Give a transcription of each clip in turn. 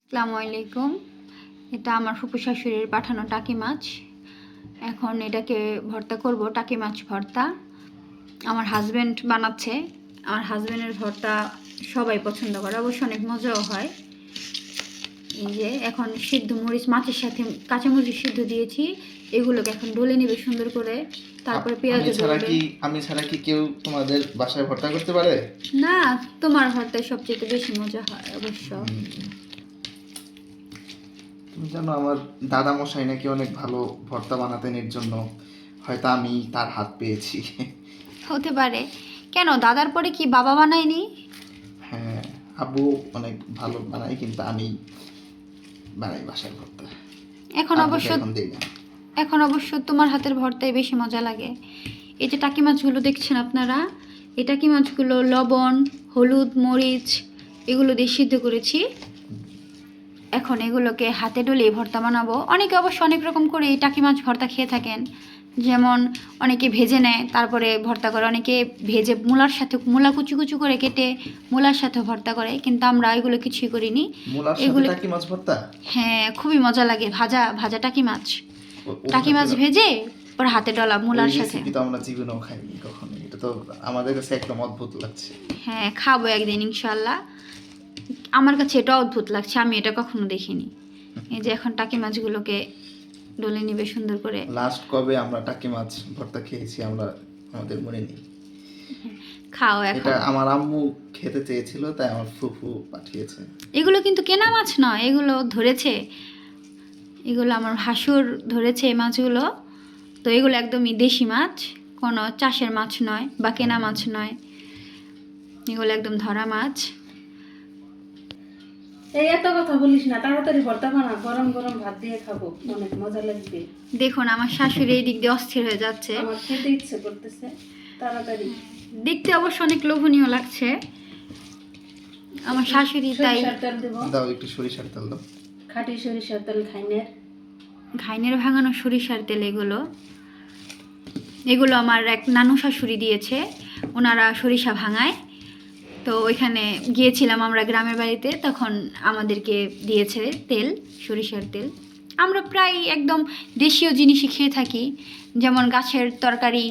আসসালামু আলাইকুম। এটা আমার ফুপু শাশুড়ির পাঠানো টাকি মাছ। এখন এটাকে ভর্তা করব, টাকি মাছ ভর্তা। আমার হাজব্যান্ড বানাচ্ছে। আমার হাজব্যান্ডের ভর্তা সবাই পছন্দ করে, অবশ্য অনেক মজাও হয়। এই যে এখন সিদ্ধ মরিচ মাছের সাথে কাঁচামরিচ সিদ্ধ দিয়েছি, এগুলোকে এখন ডলে নেবে সুন্দর করে, তারপরে পেঁয়াজ দেবে। আমি ছাড়া কি কেউ তোমাদের বাসায় ভর্তা করতে পারে? না, তোমার ভর্তায় সবচেয়ে বেশি মজা হয় অবশ্য। তুমি জানো আমার দাদা মশাই নাকি অনেক ভালো ভর্তা বানাতেন, এর জন্য হয়তো আমি তার হাত পেয়েছি। হতে পারে। কেন, দাদার পরে কি বাবা বানায়নি? হ্যাঁ, আব্বু অনেক ভালো বানায়, কিন্তু আমি বানাই বাসায় ভর্তা। এখন অবশ্য এখন দেই না। এখন অবশ্য তোমার হাতের ভর্তাই বেশি মজা লাগে। এই যে টাকি মাছগুলো দেখছেন আপনারা, এই টাকি মাছগুলো লবণ, হলুদ, মরিচ এগুলো দিয়ে সিদ্ধ করেছি। এখন এগুলোকে হাতে ডলে ভর্তা বানাবো। অনেকে অবশ্য অনেক রকম করে এই টাকি মাছ ভর্তা খেয়ে থাকেন। যেমন অনেকে ভেজে নেয় তারপরে ভর্তা করে, অনেকে ভেজে মূলার সাথে মূলা কুচু কুচু করে কেটে মূলার সাথে ভর্তা করে, কিন্তু আমরা এগুলো কিছুই করিনি। মূলার সাথে এগুলো টাকি মাছ ভর্তা? হ্যাঁ, খুবই মজা লাগে। ভাজা ভাজা টাকি মাছ, টাকি মাছ ভেজে পর হাতে ডলা মূলার সাথে। তো আমরা জীবনেও খাইনি কখনো, এটা তো আমাদের কাছে একদম অদ্ভুত লাগছে। হ্যাঁ, খাবো একদিন ইনশাল্লাহ। আমার কাছে এটা অদ্ভুত লাগছে, আমি এটা কখনো দেখিনি। এই যে এখন টাকি মাছগুলোকে ডলে নিবে সুন্দর করে। লাস্ট কবে আমরা টাকি মাছ ভর্তা খেয়েছি আমরা আমাদের মনে নেই। খাও এখন। এটা আমার আম্মু খেতে চেয়েছিল, তাই আমার ফুফু পাঠিয়েছে। এগুলো কিন্তু কেনা মাছ নয়, এগুলো ধরেছে, এগুলো আমার ভাসুর ধরেছে এই মাছগুলো। তো এগুলো একদমই দেশি মাছ, কোনো চাষের মাছ নয় বা কেনা মাছ নয়, এগুলো একদম ধরা মাছ। এই এত কথা বলিস না, তাড়াতাড়ি ভর্তা বানা, গরম গরম ভাত দিয়ে খাবো, অনেক মজা লাগবে। দেখুন আমার শাশুড়ি এই দিক দিয়ে অস্থির হয়ে যাচ্ছে। আমার খেতে ইচ্ছে করতেছে, তাড়াতাড়ি। দেখতে অবশ্য অনেক লোভনীয় লাগছে আমার শাশুড়ি, তাই। সরিষার তেল দেবো, দাও একটু সরিষার তেল দাও। খাঁটি সরিষার তেল, খাইনের। ঘাইনের ভাঙানো সরিষার তেল এগুলো। এগুলো আমার এক নানু শাশুড়ি দিয়েছে, ওনারা সরিষা ভাঙায়। তো ওইখানে গিয়েছিলাম আমরা গ্রামের বাড়িতে, তখন আমাদেরকে দিয়েছে তেল, সরিষার তেল। আমরা প্রায় একদম দেশীয় জিনিসই খেয়ে থাকি, যেমন গাছের তরকারি,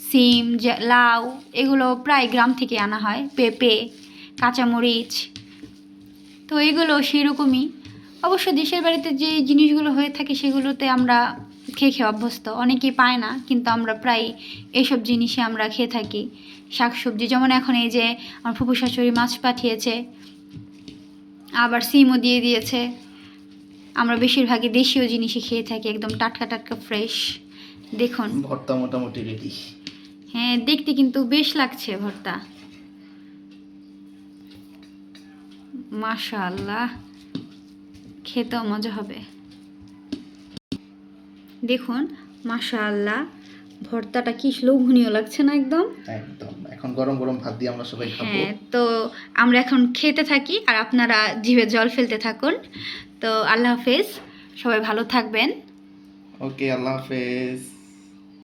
সিম, লাউ, এগুলো প্রায় গ্রাম থেকে আনা হয়, পেঁপে, কাঁচামরিচ। তো এগুলো সেই রকমই। অবশ্য দেশের বাড়িতে যে জিনিসগুলো হয়ে থাকে সেগুলোতে আমরা খেয়ে খেয়ে অভ্যস্ত, অনেকেই পায় না, কিন্তু আমরা প্রায় এইসব জিনিসই আমরা খেয়ে থাকি। শাকসবজি, যেমন এখন এই যে আমার ফুপু শাশুড়ি মাছ পাঠিয়েছে, আবার সিমও দিয়ে দিয়েছে। আমরা বেশিরভাগই দেশীয় জিনিসই খেয়ে থাকি, একদম টাটকা টাটকা ফ্রেশ। দেখুন ভর্তা মোটামুটি রেডি। হ্যাঁ, দেখতে কিন্তু বেশ লাগছে ভর্তা, মাশাআল্লাহ। খেতেও মজা হবে। দেখুন মাশাআল্লাহ, ভর্তাটা কি লোভনীয় লাগছে না? একদম একদম। এখন গরম গরম ভাত দিয়ে আমরা সবাই খাবো। হ্যাঁ, তো আমরা এখন খেতে থাকি আর আপনারা জিভে জল ফেলতে থাকুন। তো আল্লাহ হাফেজ, সবাই ভালো থাকবেন। ওকে, আল্লাহ হাফেজ।